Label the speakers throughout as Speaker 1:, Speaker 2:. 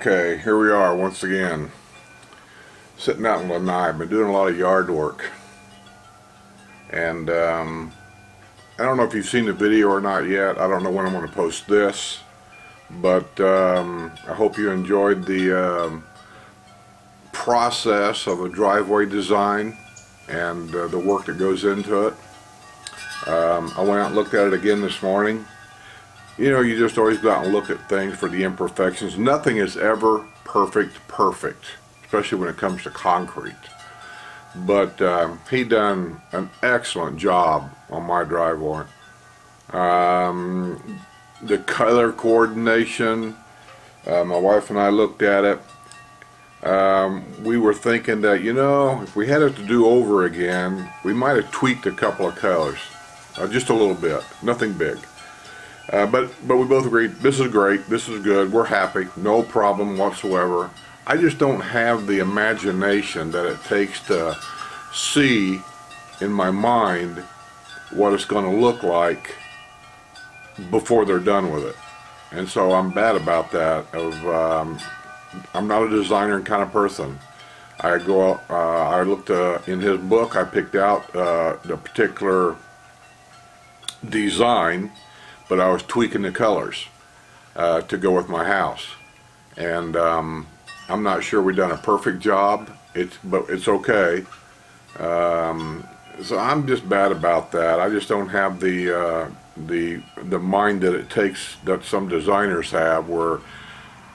Speaker 1: Okay, here we are once again, sitting out in Lanai. I've been doing a lot of yard work, and I don't know if you've seen the video or not yet. I don't know when I'm going to post this, but I hope you enjoyed the process of a driveway design and the work that goes into it. I went out and looked at it again this morning. You know, you just always go out and look at things for the imperfections. Nothing is ever perfect, especially when it comes to concrete. But he done an excellent job on my driveway. The color coordination, my wife and I looked at it. We were thinking that, you know, if we had it to do over again, we might have tweaked a couple of colors. Just a little bit, nothing big. But we both agreed, this is great, this is good, we're happy, no problem whatsoever. I just don't have the imagination that it takes to see in my mind what it's going to look like before they're done with it. And so I'm bad about that. I'm not a designer kind of person. I go out, I looked in his book, I picked out the particular design, but I was tweaking the colors to go with my house, and I'm not sure we've done a perfect job. But it's okay. So I'm just bad about that. I just don't have the mind that it takes that some designers have, where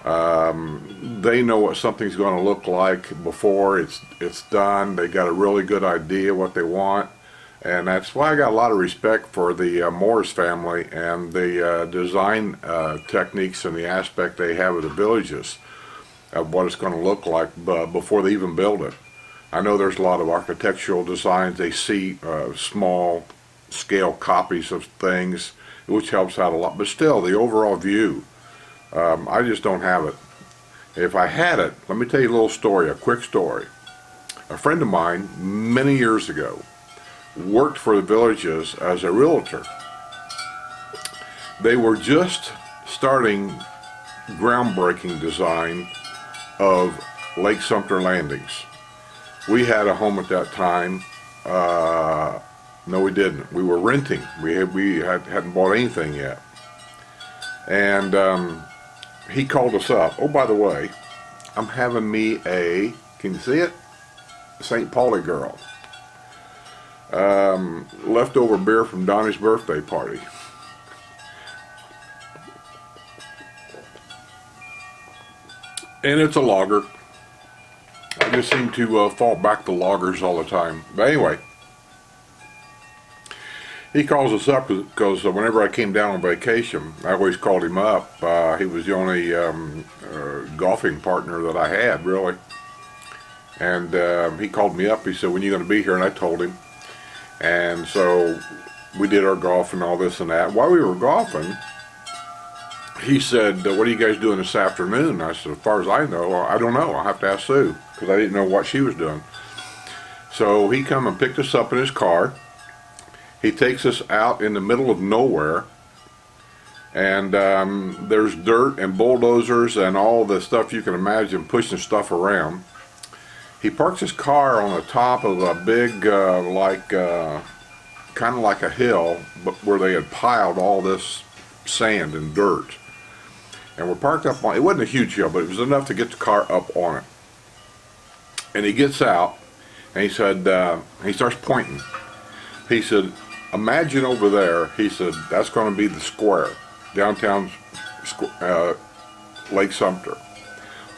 Speaker 1: they know what something's going to look like before it's done. They got a really good idea what they want. And that's why I got a lot of respect for the Morris family and the design techniques and the aspect they have of the villages of what it's going to look like before they even build it. I know there's a lot of architectural designs. They see small scale copies of things, which helps out a lot. But still, the overall view, I just don't have it. If I had it, let me tell you a little story, a quick story. A friend of mine, many years ago, worked for the villages as a realtor. They were just starting groundbreaking design of Lake Sumter landings. We had a home at that time. No, we didn't. We were renting. We hadn't bought anything yet. And he called us up. Oh, by the way, I'm having me a, can you see it? St. Pauli girl. Leftover beer from Donnie's birthday party. And it's a lager. I just seem to fall back to lagers all the time. But anyway, he calls us up because whenever I came down on vacation, I always called him up. He was the only golfing partner that I had, really. And he called me up. He said, "When are you going to be here?" And I told him. And so we did our golf and all this and that. While we were golfing, he said, "What are you guys doing this afternoon?" I said, "As far as I know, I don't know. I'll have to ask Sue," because I didn't know what she was doing. So he come and picked us up in his car. He takes us out in the middle of nowhere, and there's dirt and bulldozers and all the stuff you can imagine pushing stuff around. He parks his car on the top of a big, kind of like a hill, but where they had piled all this sand and dirt. And we're parked up on, it wasn't a huge hill, but it was enough to get the car up on it. And he gets out, and he said, he starts pointing. He said, "Imagine over there," he said, "that's going to be the square, downtown Lake Sumter.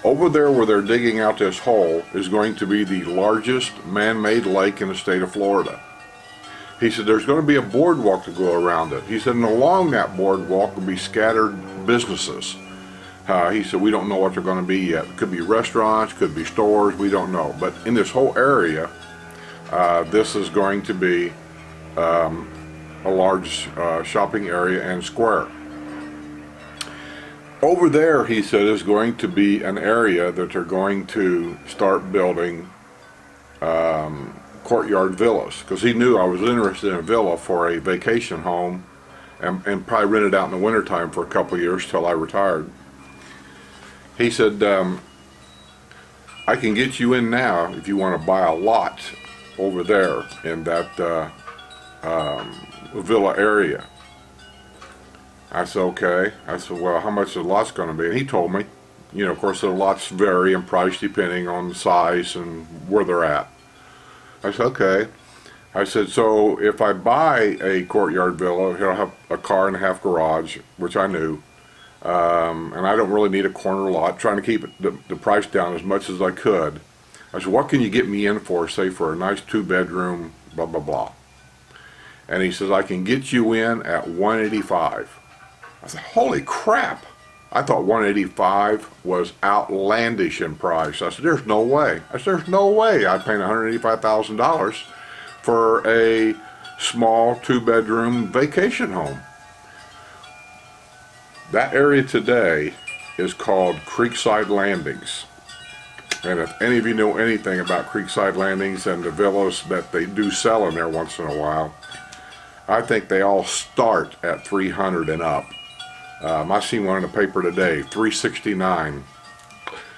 Speaker 1: Over there where they're digging out this hole is going to be the largest man-made lake in the state of Florida." He said, "There's going to be a boardwalk to go around it." He said, "And along that boardwalk will be scattered businesses." He said, "We don't know what they're going to be yet. It could be restaurants, could be stores, we don't know. But in this whole area, this is going to be a large shopping area and square. Over there," he said, "is going to be an area that they're going to start building courtyard villas," because he knew I was interested in a villa for a vacation home and probably rent it out in the wintertime for a couple of years till I retired. He said, I can get you in now if you want to buy a lot over there in that villa area. I said, okay. I said, well, how much the lot's going to be? And he told me, you know, of course the lots vary in price depending on the size and where they're at. I said, okay. I said, so if I buy a courtyard villa, it'll have a car and a half garage, which I knew, and I don't really need a corner lot, trying to keep the price down as much as I could. I said, what can you get me in for, say for a nice 2-bedroom, blah, blah, blah. And he says, I can get you in at $185. I said, holy crap. I thought $185 was outlandish in price. I said, there's no way. I said, there's no way I'm paying $185,000 for a small 2-bedroom vacation home. That area today is called Creekside Landings. And if any of you know anything about Creekside Landings and the villas that they do sell in there once in a while, I think they all start at $300 and up. I seen one in the paper today, $369.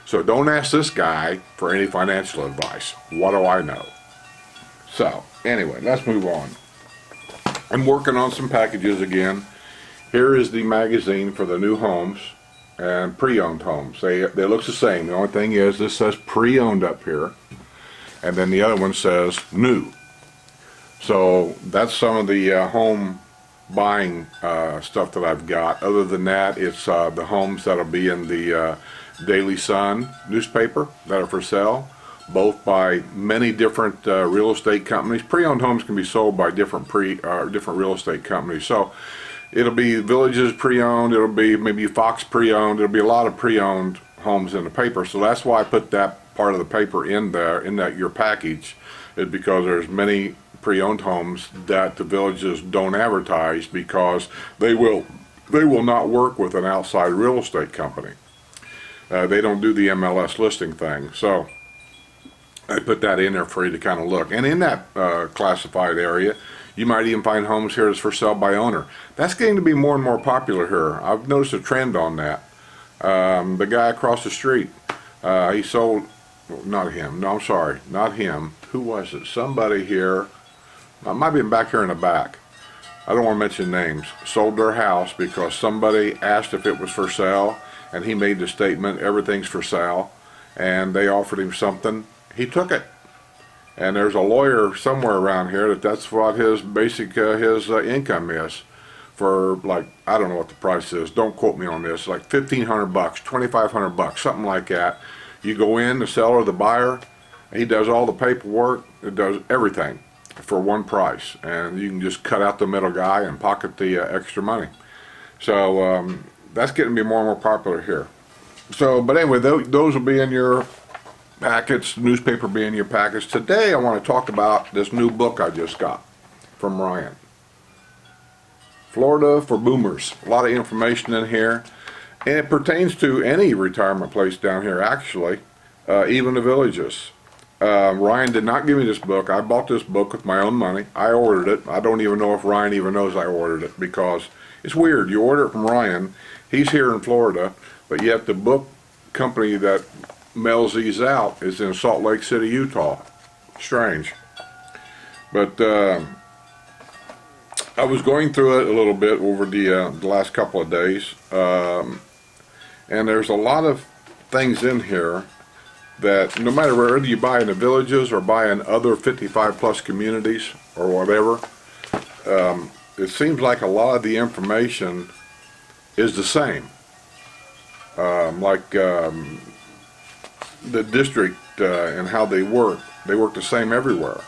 Speaker 1: So don't ask this guy for any financial advice. What do I know? So anyway, let's move on. I'm working on some packages again. Here is the magazine for the new homes and pre-owned homes. They look the same. The only thing is this says pre-owned up here, and then the other one says new. So that's some of the home buying stuff that I've got. Other than that, it's the homes that'll be in the Daily Sun newspaper that are for sale, both by many different real estate companies. Pre-owned homes can be sold by different real estate companies. So it'll be Villages pre-owned, it'll be maybe Fox pre-owned, it'll be a lot of pre-owned homes in the paper. So that's why I put that part of the paper in there, in that your package, is because there's many pre-owned homes that the Villages don't advertise because they will not work with an outside real estate company. They don't do the MLS listing thing. So I put that in there for you to kind of look. And in that classified area, you might even find homes here that's for sale by owner. That's getting to be more and more popular here. I've noticed a trend on that. The guy across the street, he sold, not him, no, I'm sorry, not him. Who was it? Somebody here, I might be back here in the back. I don't want to mention names. Sold their house because somebody asked if it was for sale, and he made the statement, everything's for sale, and they offered him something. He took it. And there's a lawyer somewhere around here that's what his basic his income is for, like, I don't know what the price is, don't quote me on this, like $1,500, $2,500, something like that. You go in, the seller, the buyer, he does all the paperwork, it does everything for one price, and you can just cut out the middle guy and pocket the extra money. So that's getting to be more and more popular here. So, but anyway, those will be in your packets, newspaper be in your packets. Today I want to talk about this new book I just got from Ryan. Florida for Boomers. A lot of information in here, and it pertains to any retirement place down here, actually, even the Villages. Ryan did not give me this book. I bought this book with my own money. I ordered it. I don't even know if Ryan even knows I ordered it, because it's weird. You order it from Ryan, he's here in Florida, but yet the book company that mails these out is in Salt Lake City, Utah. Strange. But I was going through it a little bit over the last couple of days, and there's a lot of things in here that no matter whether you buy in the Villages or buy in other 55 plus communities or whatever, it seems like a lot of the information is the same. The district and how they work the same everywhere.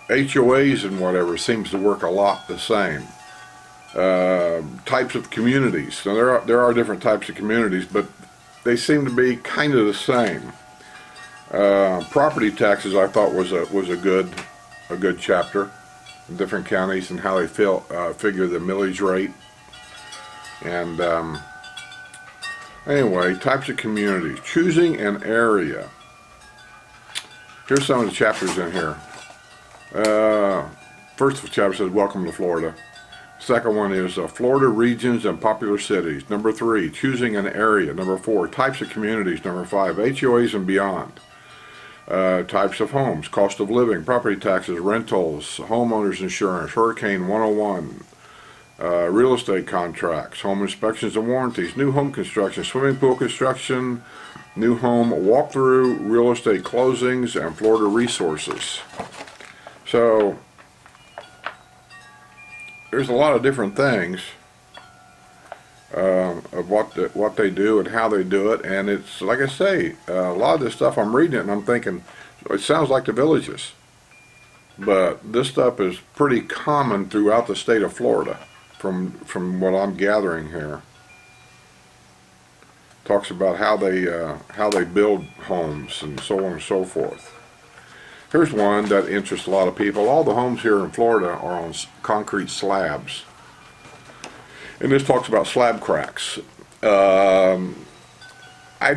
Speaker 1: HOAs and whatever seems to work a lot the same. Types of communities. So there are different types of communities, but they seem to be kind of the same. Property taxes, I thought, was a good chapter. Different counties and how they figure the millage rate. And anyway, types of communities. Choosing an area. Here's some of the chapters in here. First chapter says, welcome to Florida. Second one is Florida regions and popular cities. Number 3, choosing an area. Number 4, types of communities. Number 5, HOAs and beyond. Types of homes, cost of living, property taxes, rentals, homeowners insurance, Hurricane 101, real estate contracts, home inspections and warranties, new home construction, swimming pool construction, new home walkthrough, real estate closings, and Florida resources. So there's a lot of different things of what they do and how they do it, and it's like I say, a lot of this stuff I'm reading it and I'm thinking it sounds like the Villages, but this stuff is pretty common throughout the state of Florida from what I'm gathering here. Talks about how they build homes and so on and so forth. Here's one that interests a lot of people. All the homes here in Florida are on concrete slabs. And this talks about slab cracks. I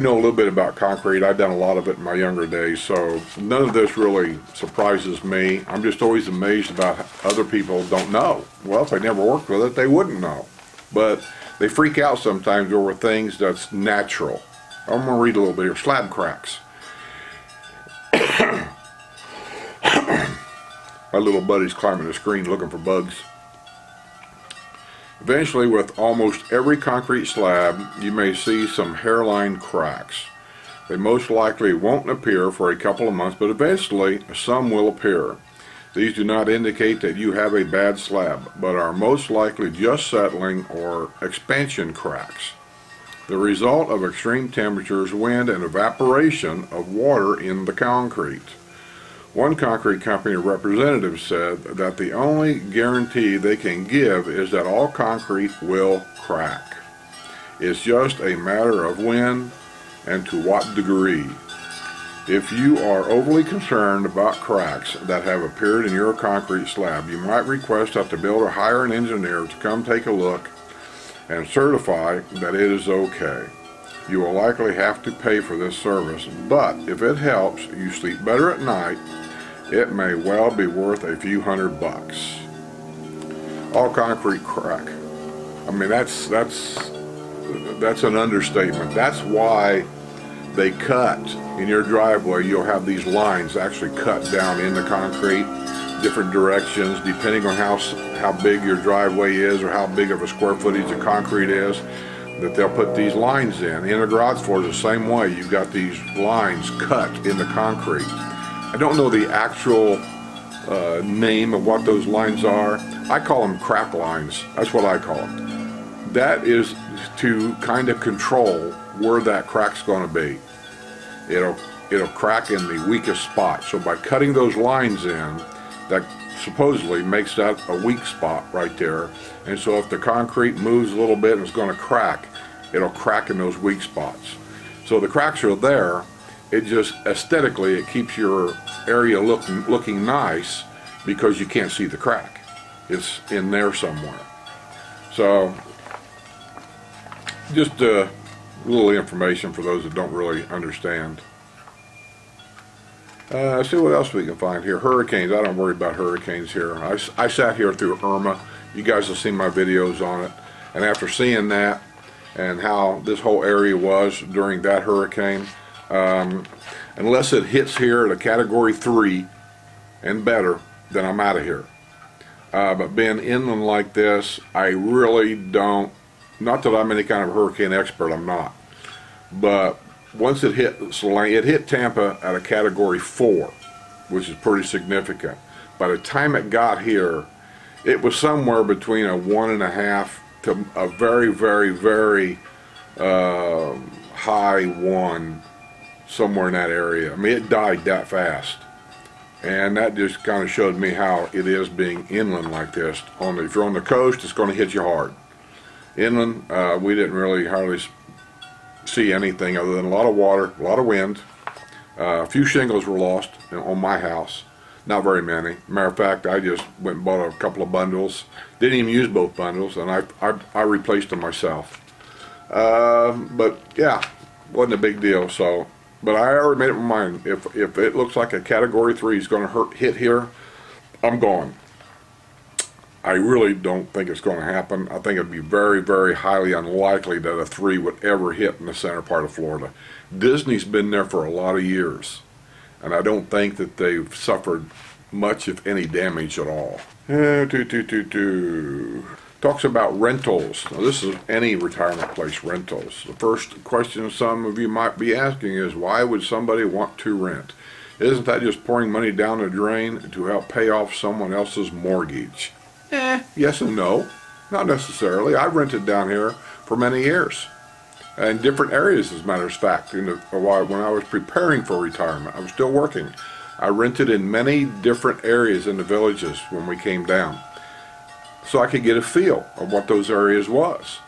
Speaker 1: know a little bit about concrete. I've done a lot of it in my younger days, so none of this really surprises me. I'm just always amazed about other people don't know. Well, if they never worked with it, they wouldn't know. But they freak out sometimes over things that's natural. I'm going to read a little bit here. Slab cracks. My little buddy's climbing the screen looking for bugs. Eventually, with almost every concrete slab, you may see some hairline cracks. They most likely won't appear for a couple of months, but eventually some will appear. These do not indicate that you have a bad slab, but are most likely just settling or expansion cracks, the result of extreme temperatures, wind, and evaporation of water in the concrete. One concrete company representative said that the only guarantee they can give is that all concrete will crack. It's just a matter of when and to what degree. If you are overly concerned about cracks that have appeared in your concrete slab, you might request that the builder hire an engineer to come take a look and certify that it is okay. You will likely have to pay for this service, but if it helps you sleep better at night, it may well be worth a few $100. All concrete crack. I mean, that's an understatement. That's why they cut in your driveway. You'll have these lines actually cut down in the concrete, different directions, depending on how big your driveway is or how big of a square footage of concrete is. That they'll put these lines in. In the garage floors the same way. You've got these lines cut in the concrete. I don't know the actual name of what those lines are. I call them crack lines. That's what I call them. That is to kind of control where that crack's going to be. It'll crack in the weakest spot. So by cutting those lines in, that supposedly makes that a weak spot right there. And so if the concrete moves a little bit and it's going to crack, it'll crack in those weak spots. So the cracks are there. It just aesthetically it keeps your area looking nice because you can't see the crack. It's in there somewhere. So just a little information for those that don't really understand. See what else we can find here. Hurricanes. I don't worry about hurricanes here. I sat here through Irma. You guys have seen my videos on it. And after seeing that and how this whole area was during that hurricane, unless it hits here at a category 3 and better, then I'm out of here. But being inland like this, I really don't, not that I'm any kind of hurricane expert, I'm not. But once it hit Tampa at a category 4, which is pretty significant. By the time it got here, it was somewhere between a 1.5 to a very, very, very high 1, somewhere in that area. I mean, it died that fast. And that just kind of showed me how it is being inland like this. If you're on the coast, it's going to hit you hard. Inland, we didn't really hardly see anything other than a lot of water, a lot of wind. A few shingles were lost on my house. Not very many. Matter of fact, I just went and bought a couple of bundles. Didn't even use both bundles, and I replaced them myself. But yeah, wasn't a big deal. So, but I already made up my mind. If it looks like a category 3 is going to hit here, I'm gone. I really don't think it's going to happen. I think it'd be very, very highly unlikely that a 3 would ever hit in the center part of Florida. Disney's been there for a lot of years, and I don't think that they've suffered much, if any, damage at all. Talks about rentals. Now, this is any retirement place rentals. The first question some of you might be asking is, why would somebody want to rent? Isn't that just pouring money down the drain to help pay off someone else's mortgage? Yes and no. Not necessarily. I've rented down here for many years. In different areas, as a matter of fact. When I was preparing for retirement, I was still working. I rented in many different areas in the villages when we came down, so I could get a feel of what those areas was,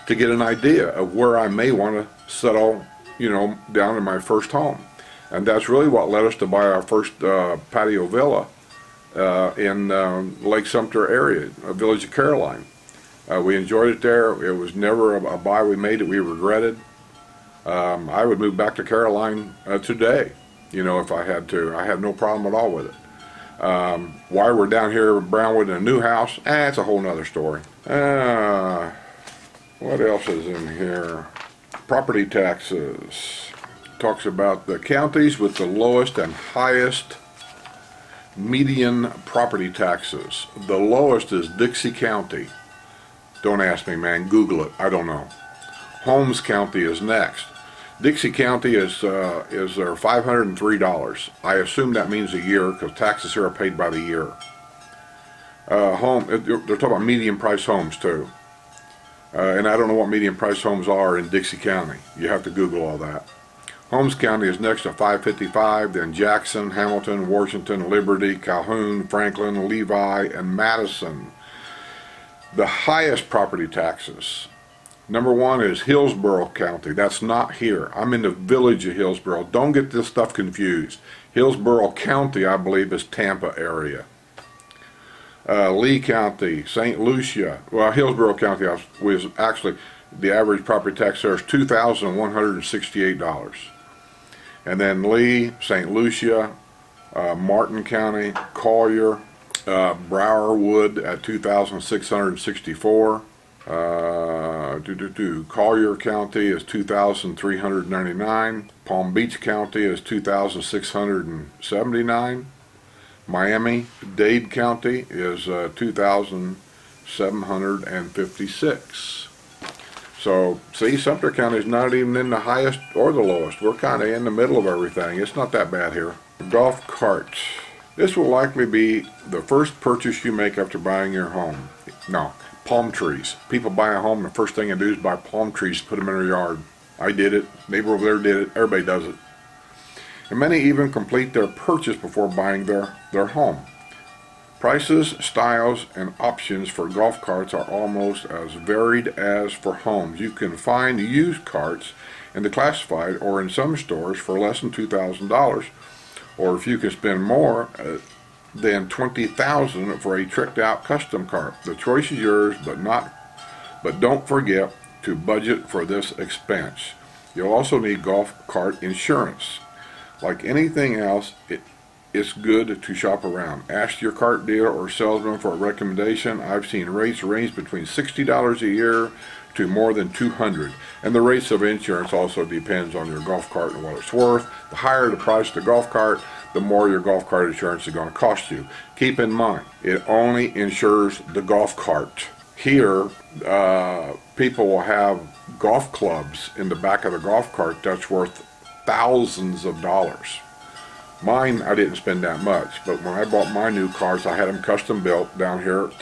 Speaker 1: to get an idea of where I may want to settle, down in my first home. And that's really what led us to buy our first patio villa in Lake Sumter area, a village of Caroline. We enjoyed it there. It was never a buy we made that we regretted. I would move back to Caroline today, if I had to. I had no problem at all with it. Why we're down here in Brownwood in a new house, it's a whole nother story. What else is in here? Property taxes. Talks about the counties with the lowest and highest median property taxes. The lowest is Dixie County. Don't ask me, man. Google it. I don't know. Holmes County is next. Dixie County is their $503. I assume that means a year, because taxes here are paid by the year. They're talking about median price homes too. And I don't know what median price homes are in Dixie County. You have to Google all that. Holmes County is next at $555, then Jackson, Hamilton, Washington, Liberty, Calhoun, Franklin, Levi, and Madison. The highest property taxes. Number 1 is Hillsborough County. That's not here. I'm in the village of Hillsborough. Don't get this stuff confused. Hillsborough County, I believe, is Tampa area. Lee County, St. Lucia. Well, Hillsborough County was actually, the average property tax there is $2,168. And then Lee, St. Lucia, Martin County, Collier, Browerwood at $2,664. Collier County is $2,399. Palm Beach County is $2,679. Miami Dade County is $2,756. So, see, Sumter County is not even in the highest or the lowest. We're kind of in the middle of everything. It's not that bad here. Golf carts. This will likely be the first purchase you make after buying your home. No, palm trees. People buy a home, the first thing they do is buy palm trees, put them in their yard. I did it. Neighbor over there did it. Everybody does it. And many even complete their purchase before buying their home. Prices, styles, and options for golf carts are almost as varied as for homes. You can find used carts in the classified or in some stores for less than $2,000. Or if you can spend more than $20,000 for a tricked out custom cart. The choice is yours, but don't forget to budget for this expense. You'll also need golf cart insurance. Like anything else, it's good to shop around. Ask your cart dealer or salesman for a recommendation. I've seen rates range between $60 a year to more than $200. And the rates of insurance also depends on your golf cart and what it's worth. The higher the price of the golf cart, the more your golf cart insurance is going to cost you. Keep in mind, it only insures the golf cart. Here, people will have golf clubs in the back of the golf cart that's worth thousands of dollars. Mine, I didn't spend that much, but when I bought my new cars, I had them custom built down here at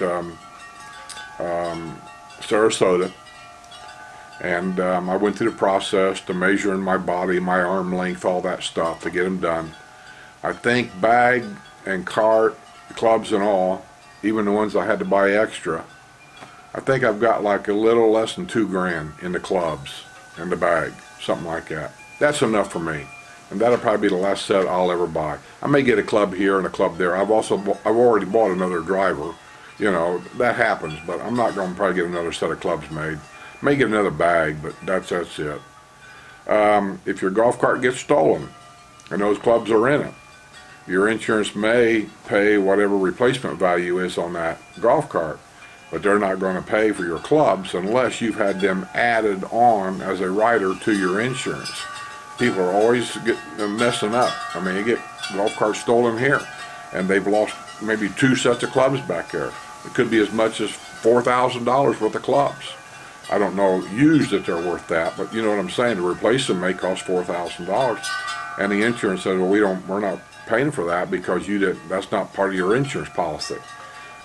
Speaker 1: Sarasota. And I went through the process to measuring my body, my arm length, all that stuff to get them done. I think bag and cart, clubs and all, even the ones I had to buy extra, I think I've got like a little less than $2,000 in the clubs and the bag, something like that. That's enough for me, and that'll probably be the last set I'll ever buy. I may get a club here and a club there. I've already bought another driver. That happens, but I'm not going to probably get another set of clubs made. May get another bag, but that's it. If your golf cart gets stolen and those clubs are in it, your insurance may pay whatever replacement value is on that golf cart. but they're not going to pay for your clubs unless you've had them added on as a rider to your insurance. People are always messing up. I mean, you get golf carts stolen here, and they've lost maybe 2 sets of clubs back there. It could be as much as $4,000 worth of clubs. I don't know used that they're worth that, but you know what I'm saying. To replace them may cost $4,000, and the insurance says, well, we're not paying for that because that's not part of your insurance policy.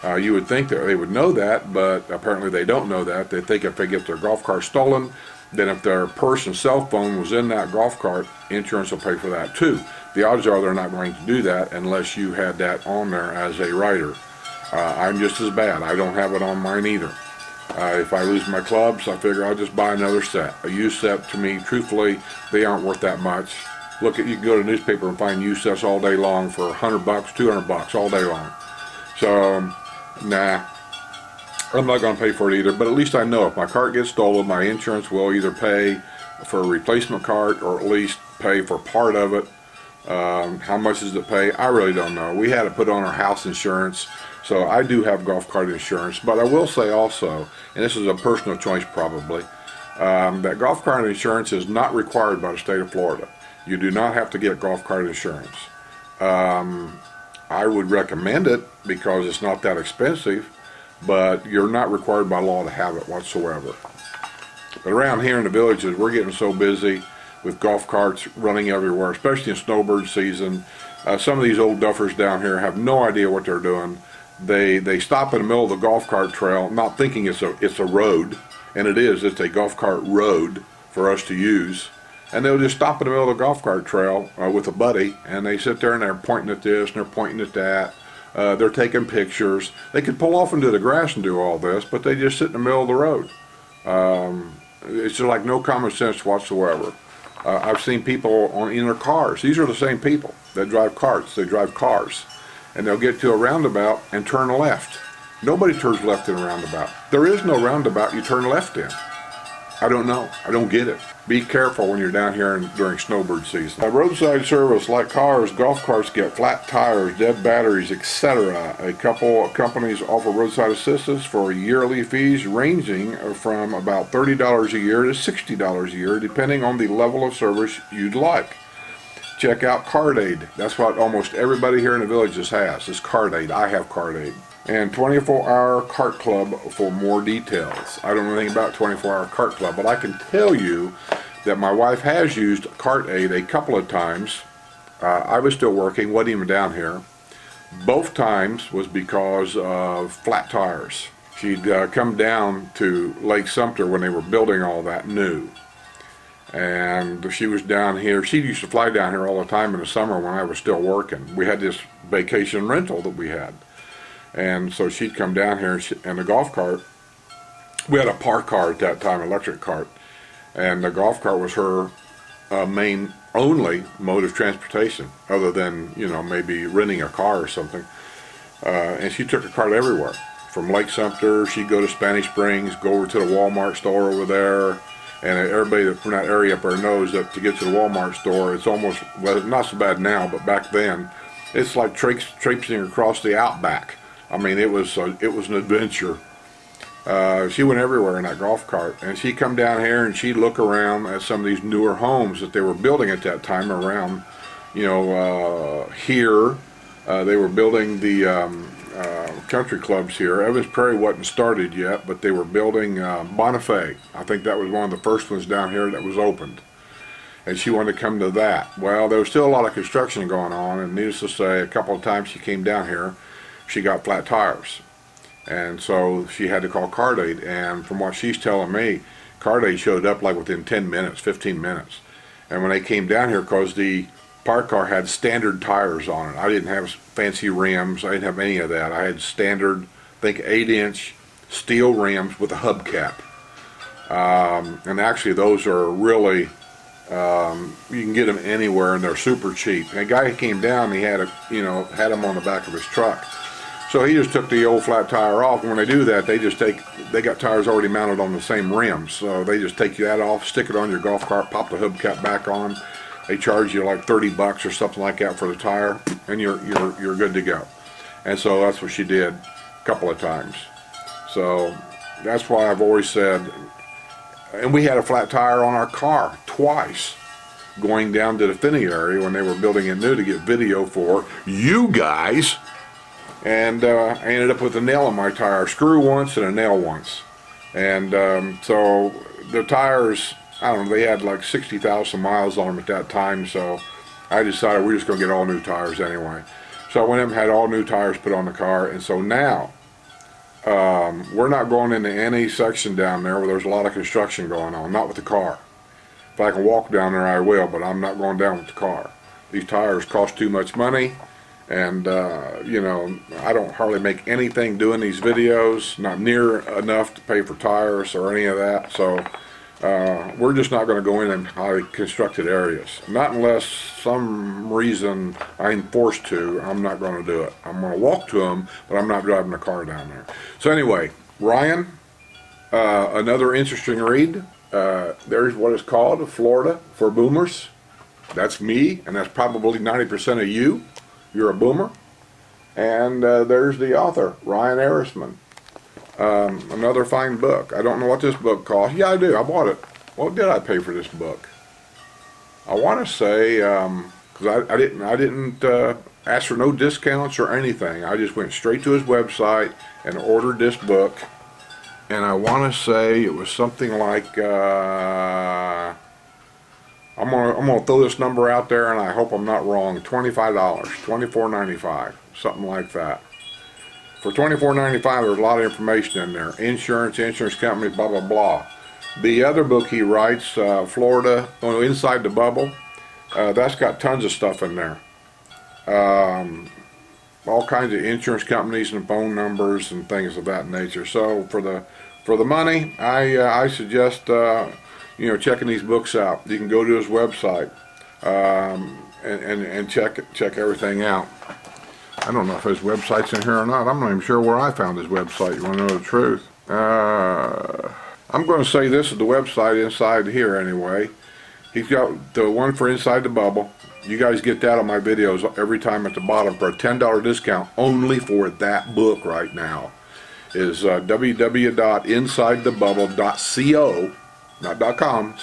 Speaker 1: You would think that they would know that, but apparently they don't know that. They think if they get their golf cart stolen, then if their person's cell phone was in that golf cart, insurance will pay for that too. The odds are they're not going to do that unless you had that on there as a rider. I'm just as bad. I don't have it on mine either. If I lose my clubs, I figure I'll just buy another set. A used set, to me, truthfully, they aren't worth that much. You can go to the newspaper and find used sets all day long for $100, $200 all day long. So, nah, I'm not going to pay for it either, but at least I know if my cart gets stolen, my insurance will either pay for a replacement cart or at least pay for part of it. How much does it pay? I really don't know. We had to put on our house insurance, so I do have golf cart insurance, but I will say also, and this is a personal choice probably, that golf cart insurance is not required by the state of Florida. You do not have to get golf cart insurance. I would recommend it because it's not that expensive, but you're not required by law to have it whatsoever. But around here in the villages, we're getting so busy with golf carts running everywhere, especially in snowbird season. Some of these old duffers down here have no idea what they're doing. They stop in the middle of the golf cart trail, not thinking it's a road, and it is. It's a golf cart road for us to use. And they'll just stop in the middle of the golf cart trail with a buddy, and they sit there and they're pointing at this and they're pointing at that. They're taking pictures. They could pull off into the grass and do all this, but they just sit in the middle of the road. It's just like no common sense whatsoever. I've seen people in their cars. These are the same people that drive carts. They drive cars, and they'll get to a roundabout and turn left. Nobody turns left in a roundabout. There is no roundabout you turn left in. I don't know. I don't get it. Be careful when you're down here during snowbird season. Roadside service, like cars, golf carts get flat tires, dead batteries, etc. A couple of companies offer roadside assistance for yearly fees ranging from about $30 a year to $60 a year, depending on the level of service you'd like. Check out Card Aid. That's what almost everybody here in the villages has, is Card Aid. I have Card Aid. And 24-Hour Cart Club for more details. I don't know anything about 24-Hour Cart Club, but I can tell you that my wife has used Cart Aid a couple of times. I was still working, wasn't even down here. Both times was because of flat tires. She'd come down to Lake Sumter when they were building all that new. And she was down here. She used to fly down here all the time in the summer when I was still working. We had this vacation rental that we had. And so she'd come down here and the golf cart, we had a park car at that time, electric cart, and the golf cart was her main only mode of transportation, other than, you know, maybe renting a car or something. And she took the cart everywhere. From Lake Sumter, she'd go to Spanish Springs, go over to the Walmart store over there, and everybody from that area up there knows that to get to the Walmart store, it's almost, well, not so bad now, but back then, it's like traipsing across the outback. I mean, it was an adventure. She went everywhere in that golf cart, and she'd come down here and she'd look around at some of these newer homes that they were building at that time around, you know, here. They were building the country clubs here. Evans Prairie wasn't started yet, but they were building Bonifay. I think that was one of the first ones down here that was opened. And she wanted to come to that. Well, there was still a lot of construction going on, and needless to say, a couple of times she came down here, she got flat tires. And so she had to call Card Aid, and from what she's telling me, Card Aid showed up like within 10 minutes, 15 minutes. And when they came down here, because the park car had standard tires on it, I didn't have fancy rims, I didn't have any of that. I had standard, I think 8-inch steel rims with a hubcap. And actually those are really, you can get them anywhere and they're super cheap. And a guy who came down, he had them on the back of his truck. So he just took the old flat tire off, and when they do that, they got tires already mounted on the same rims. So they just take that off, stick it on your golf cart, pop the hubcap back on. They charge you like $30 or something like that for the tire, and you're good to go. And so that's what she did a couple of times. So that's why I've always said, and we had a flat tire on our car twice going down to the Finney area when they were building it new to get video for you guys. And I ended up with a nail in my tire, a screw once and a nail once. And so the tires, I don't know, they had like 60,000 miles on them at that time, so I decided we're just going to get all new tires anyway. So I went up and had all new tires put on the car, and so now we're not going into any section down there where there's a lot of construction going on, not with the car. If I can walk down there I will, but I'm not going down with the car. These tires cost too much money, and you know, I don't hardly make anything doing these videos, not near enough to pay for tires or any of that, so we're just not going to go in highly constructed areas. Not unless some reason I'm forced to. I'm not going to do it. I'm going to walk to them, but I'm not driving a car down there. So anyway, Ryan, another interesting read. There's what it's called, Florida for Boomers. That's me, and that's probably 90% of you. You're a boomer. And there's the author, Ryan Erisman. Another fine book. I don't know what this book cost. Yeah, I do. I bought it. What did I pay for this book? I want to say, because I didn't ask for no discounts or anything. I just went straight to his website and ordered this book. And I want to say it was something like, I'm gonna throw this number out there, and I hope I'm not wrong. $25, $24.95, something like that. For $24.95, there's a lot of information in there. Insurance company, blah, blah, blah. The other book he writes, Florida, Inside the Bubble, that's got tons of stuff in there. All kinds of insurance companies and phone numbers and things of that nature. So for the money, I suggest you know, checking these books out. You can go to his website and check everything out. I don't know if his website's in here or not. I'm not even sure where I found his website. You want to know the truth? I'm going to say this is the website inside here anyway. He's got the one for Inside the Bubble. You guys get that on my videos every time at the bottom for a $10 discount only for that book right now. Is www.insidethebubble.co, not .com,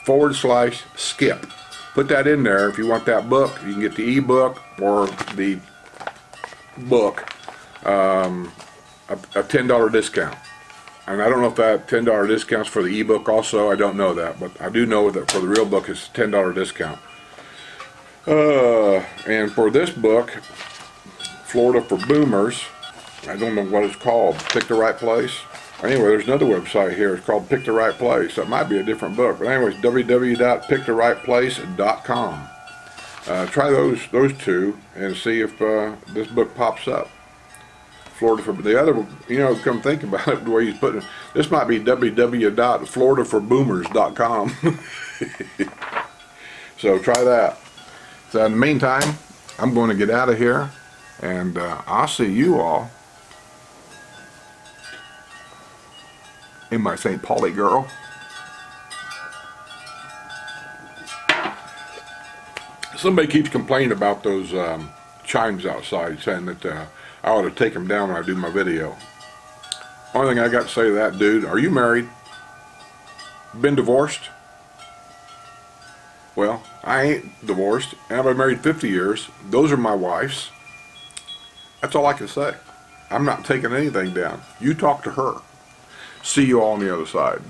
Speaker 1: co/skip. Put that in there if you want that book. You can get the ebook or the book, a $10 discount. And I don't know if that $10 discount's for the ebook also. I don't know that, but I do know that for the real book it's a $10 discount. And for this book, Florida for Boomers, I don't know what it's called. Pick the Right Place. Anyway, there's another website here. It's called Pick the Right Place. That might be a different book, but anyways, www.picktherightplace.com. Try those two and see if this book pops up. Florida for the other, you know, come think about it the way he's putting it. This might be www.floridaforboomers.com. So try that. So in the meantime, I'm going to get out of here, and I'll see you all in my St. Pauli girl. Somebody keeps complaining about those chimes outside, saying that I ought to take them down when I do my video. Only thing I got to say to that dude, are you married? Been divorced? Well, I ain't divorced, and I've been married 50 years. Those are my wife's. That's all I can say. I'm not taking anything down. You talk to her. See you all on the other side.